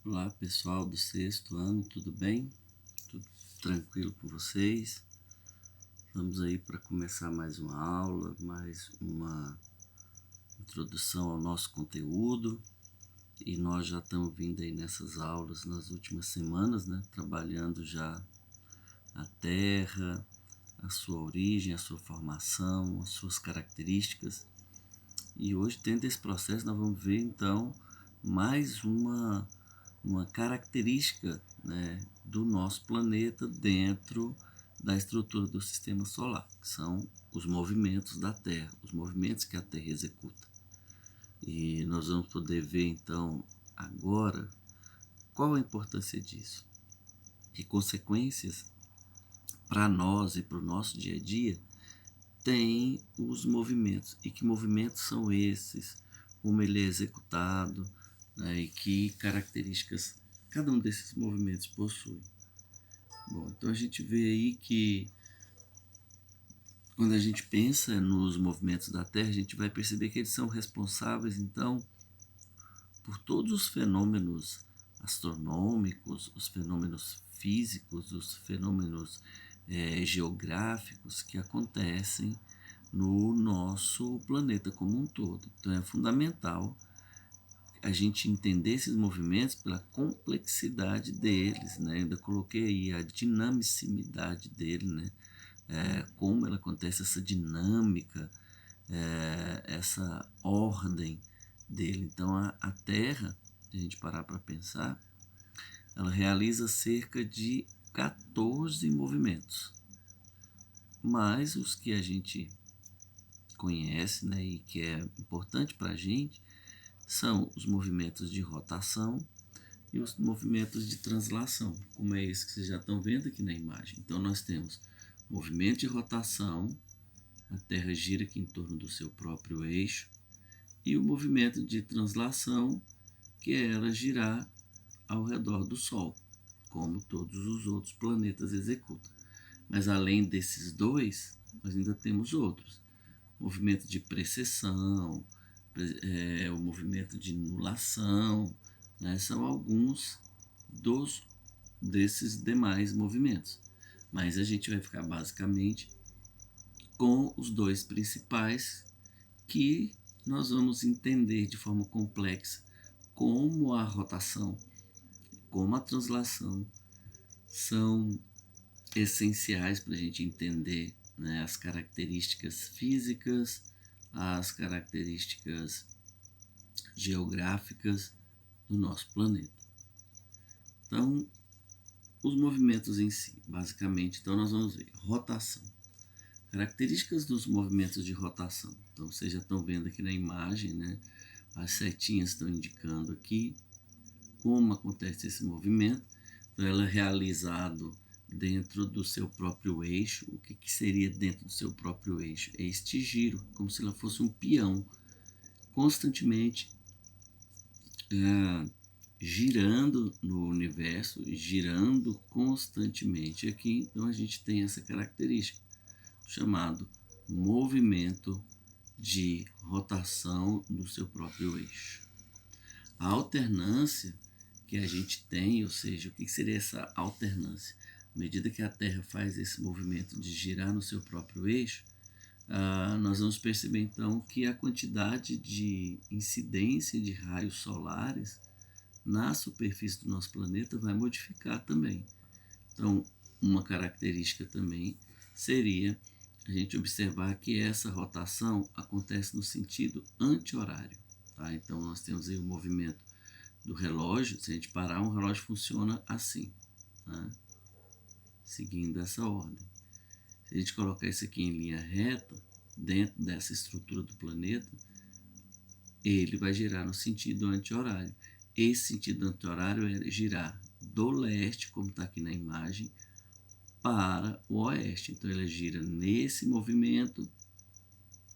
Olá pessoal do sexto ano, tudo bem? Tudo tranquilo com vocês? Vamos aí para começar mais uma aula, mais uma introdução ao nosso conteúdo. E nós já estamos vindo aí nessas aulas nas últimas semanas, né? Trabalhando já a Terra, a sua origem, a sua formação, as suas características. E hoje, dentro desse processo, nós vamos ver então mais uma característica, né, do nosso planeta dentro da estrutura do sistema solar, que são os movimentos da Terra, os movimentos que a Terra executa. E nós vamos poder ver então agora qual a importância disso, que consequências para nós e para o nosso dia a dia tem os movimentos, e que movimentos são esses, como ele é executado, né, e que características cada um desses movimentos possui. Bom, então a gente vê aí que quando a gente pensa nos movimentos da Terra, a gente vai perceber que eles são responsáveis, então, por todos os fenômenos astronômicos, os fenômenos físicos, os fenômenos geográficos que acontecem no nosso planeta como um todo. Então é fundamental a gente entender esses movimentos pela complexidade deles, né? Ainda coloquei aí a dinamicidade dele, né? Como ela acontece, essa dinâmica, essa ordem dele. Então a Terra, se a gente parar para pensar, ela realiza cerca de 14 movimentos, mas os que a gente conhece, né, e que é importante para a gente, são os movimentos de rotação e os movimentos de translação, como é esse que vocês já estão vendo aqui na imagem. Então nós temos movimento de rotação, a Terra gira aqui em torno do seu próprio eixo, e o movimento de translação, que é ela girar ao redor do Sol, como todos os outros planetas executam. Mas além desses dois, nós ainda temos outros. Movimento de precessão, o movimento de nulação, né? São alguns desses demais movimentos. Mas a gente vai ficar basicamente com os dois principais, que nós vamos entender de forma complexa como a rotação, como a translação são essenciais para a gente entender, né, as características físicas, as características geográficas do nosso planeta. Então, os movimentos em si, basicamente, então nós vamos ver rotação. Características dos movimentos de rotação. Então, vocês já estão vendo aqui na imagem, né? As setinhas estão indicando aqui como acontece esse movimento. Então, ela é realizado dentro do seu próprio eixo. O que seria dentro do seu próprio eixo? É este giro, como se ela fosse um peão, constantemente girando no universo, girando constantemente aqui. Então a gente tem essa característica, chamado movimento de rotação do seu próprio eixo. A alternância que a gente tem, ou seja, o que seria essa alternância? À medida que a Terra faz esse movimento de girar no seu próprio eixo, nós vamos perceber então que a quantidade de incidência de raios solares na superfície do nosso planeta vai modificar também. Então, uma característica também seria a gente observar que essa rotação acontece no sentido anti-horário. Tá? Então, nós temos aí o movimento do relógio. Se a gente parar, um relógio funciona assim, tá? Seguindo essa ordem. Se a gente colocar isso aqui em linha reta, dentro dessa estrutura do planeta, ele vai girar no sentido anti-horário. Esse sentido anti-horário é girar do leste, como está aqui na imagem, para o oeste. Então ele gira nesse movimento,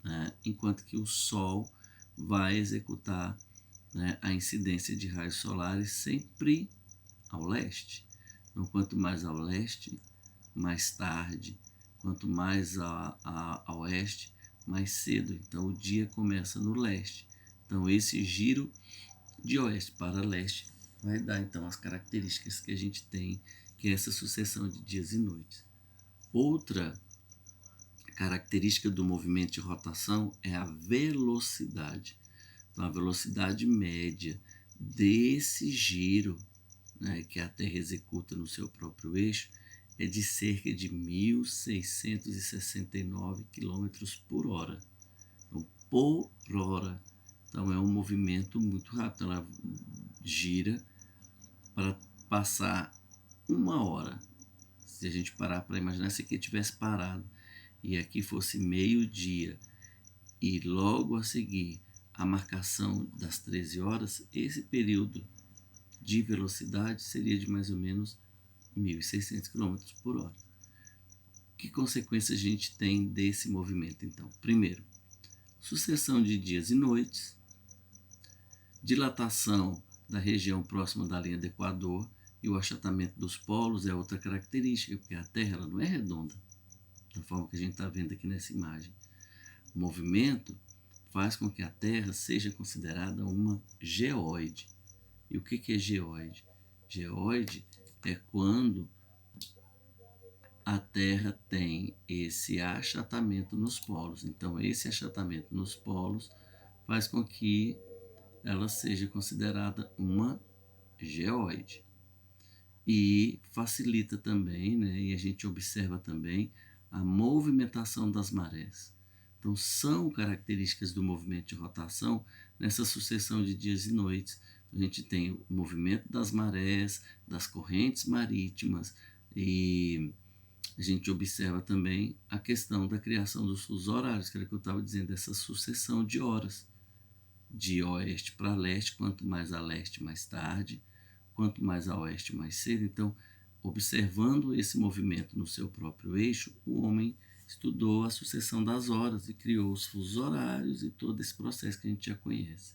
né, enquanto que o Sol vai executar, né, a incidência de raios solares sempre ao leste. Então, quanto mais ao leste, mais tarde. Quanto mais a oeste, mais cedo. Então o dia começa no leste. Então esse giro de oeste para leste vai dar então as características que a gente tem, que é essa sucessão de dias e noites. Outra característica do movimento de rotação é a velocidade. Então, a velocidade média desse giro, né, que a Terra executa no seu próprio eixo é de cerca de 1.669 km por hora. Então, por hora. Então, é um movimento muito rápido. Ela gira para passar 1 hora. Se a gente parar para imaginar, se aqui tivesse parado e aqui fosse meio-dia e logo a seguir a marcação das 13 horas, esse período de velocidade seria de mais ou menos 1.600 km por hora. Que consequências a gente tem desse movimento, então? Primeiro, sucessão de dias e noites, dilatação da região próxima da linha do Equador, e o achatamento dos polos é outra característica, porque a Terra ela não é redonda, da forma que a gente está vendo aqui nessa imagem. O movimento faz com que a Terra seja considerada uma geóide. E o que é geóide? Geóide é quando a Terra tem esse achatamento nos polos. Então, esse achatamento nos polos faz com que ela seja considerada uma geóide. E facilita também, né, e a gente observa também a movimentação das marés. Então, são características do movimento de rotação nessa sucessão de dias e noites. A gente tem o movimento das marés, das correntes marítimas, e a gente observa também a questão da criação dos fusos horários, que era o que eu estava dizendo, essa sucessão de horas, de oeste para leste, quanto mais a leste, mais tarde, quanto mais a oeste, mais cedo. Então, observando esse movimento no seu próprio eixo, o homem estudou a sucessão das horas e criou os fusos horários e todo esse processo que a gente já conhece.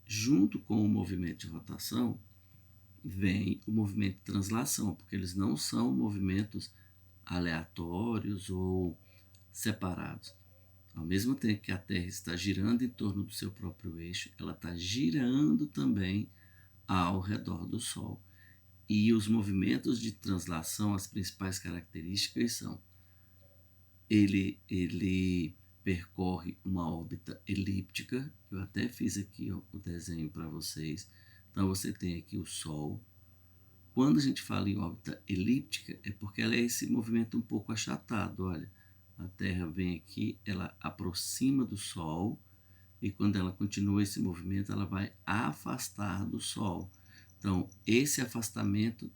Junto com o movimento de rotação, vem o movimento de translação, porque eles não são movimentos aleatórios ou separados. Ao mesmo tempo que a Terra está girando em torno do seu próprio eixo, ela está girando também ao redor do Sol. E os movimentos de translação, as principais características são: ele percorre uma órbita elíptica, eu até fiz aqui o desenho para vocês. Então você tem aqui o Sol. Quando a gente fala em órbita elíptica, é porque ela é esse movimento um pouco achatado. Olha, a Terra vem aqui, ela aproxima do Sol, e quando ela continua esse movimento, ela vai afastar do Sol. Então, esse afastamento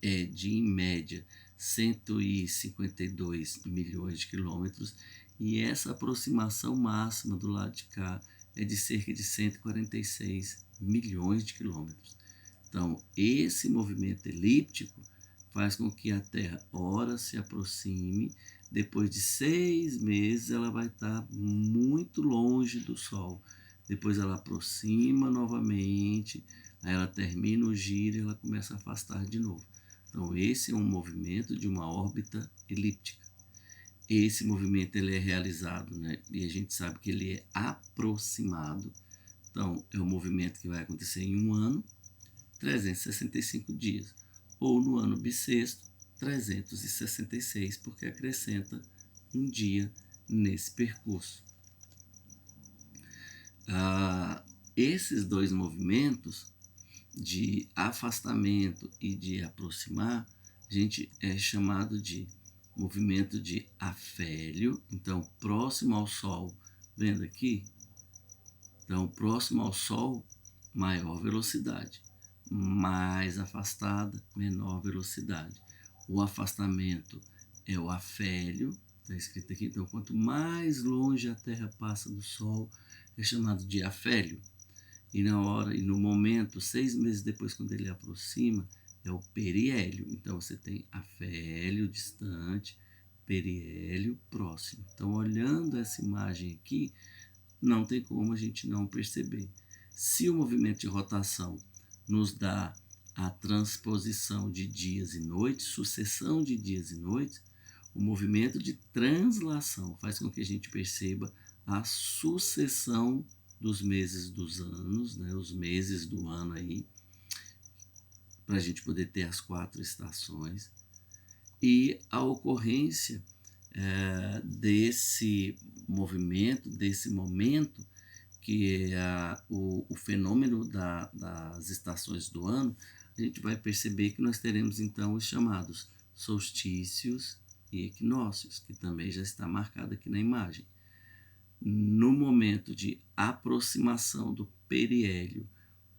é de, em média, 152 milhões de quilômetros, e essa aproximação máxima do lado de cá é de cerca de 146 milhões de quilômetros. Então, esse movimento elíptico faz com que a Terra, ora, se aproxime, depois de 6 meses ela vai estar muito longe do Sol. Depois ela aproxima novamente, aí ela termina o giro e ela começa a afastar de novo. Então, esse é um movimento de uma órbita elíptica. Esse movimento ele é realizado, né? E a gente sabe que ele é aproximado. Então, é um movimento que vai acontecer em um ano, 365 dias, ou no ano bissexto, 366, porque acrescenta um dia nesse percurso. Esses dois movimentos de afastamento e de aproximar, a gente é chamado de movimento de afélio. Então, próximo ao Sol, vendo aqui? Então, próximo ao Sol, maior velocidade. Mais afastada, menor velocidade. O afastamento é o afélio, está escrito aqui. Então, quanto mais longe a Terra passa do Sol, é chamado de afélio. E na hora e no momento, 6 meses depois, quando ele aproxima, é o periélio. Então, você tem afélio distante, periélio próximo. Então, olhando essa imagem aqui, não tem como a gente não perceber. Se o movimento de rotação nos dá a transposição de dias e noites, sucessão de dias e noites, o movimento de translação faz com que a gente perceba a sucessão dos meses dos anos, né, os meses do ano aí, para a gente poder ter as 4 estações, e a ocorrência desse movimento, desse momento, que é o fenômeno das estações do ano, a gente vai perceber que nós teremos então os chamados solstícios e equinócios, que também já está marcado aqui na imagem. No momento de aproximação do periélio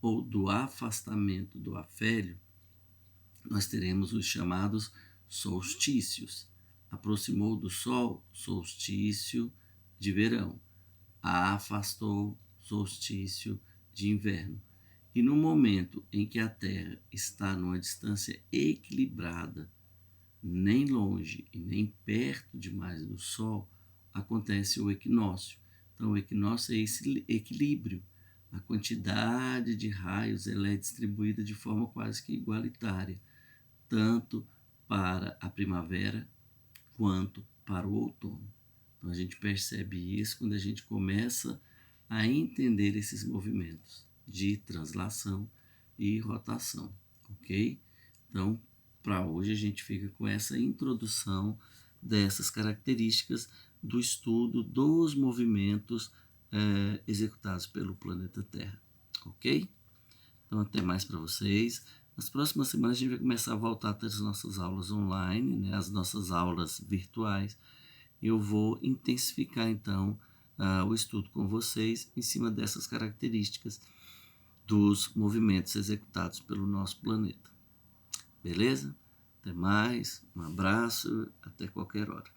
ou do afastamento do afélio, nós teremos os chamados solstícios. Aproximou do Sol, solstício de verão. Afastou, solstício de inverno. E no momento em que a Terra está numa distância equilibrada, nem longe e nem perto demais do Sol, acontece o equinócio. Então, o equinócio é esse equilíbrio. A quantidade de raios ela é distribuída de forma quase que igualitária, tanto para a primavera quanto para o outono. Então, a gente percebe isso quando a gente começa a entender esses movimentos de translação e rotação, ok? Então, para hoje a gente fica com essa introdução dessas características do estudo dos movimentos executados pelo planeta Terra, ok? Então, até mais para vocês. Nas próximas semanas a gente vai começar a voltar a ter as nossas aulas online, né, as nossas aulas virtuais. Eu vou intensificar, então, o estudo com vocês em cima dessas características dos movimentos executados pelo nosso planeta. Beleza? Até mais, um abraço, até qualquer hora.